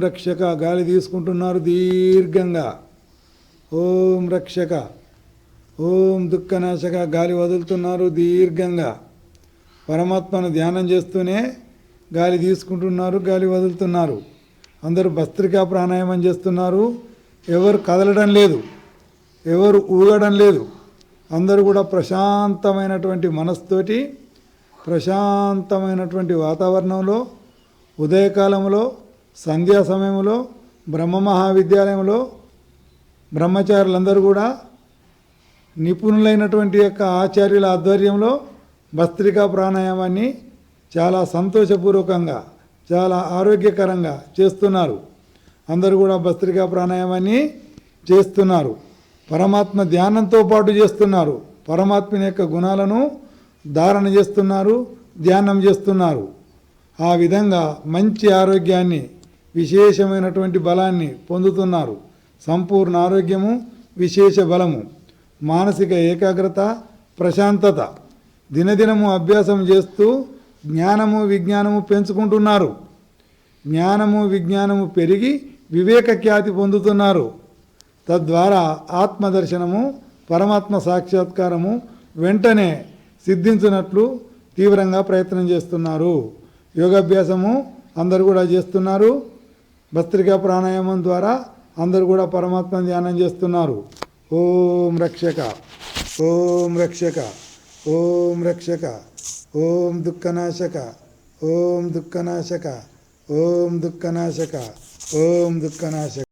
రక్షక గాలి తీసుకుంటున్నారు దీర్ఘంగా. ఓం రక్షక. ఓం దుఃఖనాశక గాలి వదులుతున్నారు దీర్ఘంగా. పరమాత్మను ధ్యానం చేస్తూనే గాలి తీసుకుంటున్నారు, గాలి వదులుతున్నారు. అందరూ భస్త్రికా ప్రాణాయామం చేస్తున్నారు. ఎవరు కదలడం లేదు, ఎవరు ఊగడం లేదు. అందరూ కూడా ప్రశాంతమైనటువంటి మనస్తోటి ప్రశాంతమైనటువంటి వాతావరణంలో ఉదయకాలంలో సంధ్యా సమయంలో బ్రహ్మ మహావిద్యాలయంలో బ్రహ్మచారులందరూ కూడా నిపుణులైనటువంటి యొక్క ఆచార్యుల ఆధ్వర్యంలో భస్త్రికా ప్రాణాయామాన్ని చాలా సంతోషపూర్వకంగా చాలా ఆరోగ్యకరంగా చేస్తున్నారు. అందరూ కూడా భస్త్రికా ప్రాణాయామాన్ని చేస్తున్నారు. పరమాత్మ ధ్యానంతో పాటు చేస్తున్నారు. పరమాత్మ యొక్క గుణాలను ధారణ చేస్తున్నారు, ధ్యానం చేస్తున్నారు. ఆ విధంగా మంచి ఆరోగ్యాన్ని విశేషమైనటువంటి బలాన్ని పొందుతున్నారు. సంపూర్ణ ఆరోగ్యము, విశేష బలము, మానసిక ఏకాగ్రత, ప్రశాంతత దినదినము అభ్యాసం చేస్తూ జ్ఞానము విజ్ఞానము పెంచుకుంటున్నారు. జ్ఞానము విజ్ఞానము పెరిగి వివేక ఖ్యాతి పొందుతున్నారు. తద్వారా ఆత్మదర్శనము, పరమాత్మ సాక్షాత్కారము వెంటనే సిద్ధించినట్లు తీవ్రంగా ప్రయత్నం చేస్తున్నారు. యోగాభ్యాసము అందరూ కూడా చేస్తున్నారు. భస్త్రికా ప్రాణాయామం ద్వారా అందరూ కూడా పరమాత్మ ధ్యానం చేస్తున్నారు. ఓం రక్షక. ఓం రక్షక. ఓం రక్షక. ఓం దుఃఖనాశక. ఓం దుఃఖనాశక. ఓం దుఃఖనాశక. ఓం దుఃఖనాశక.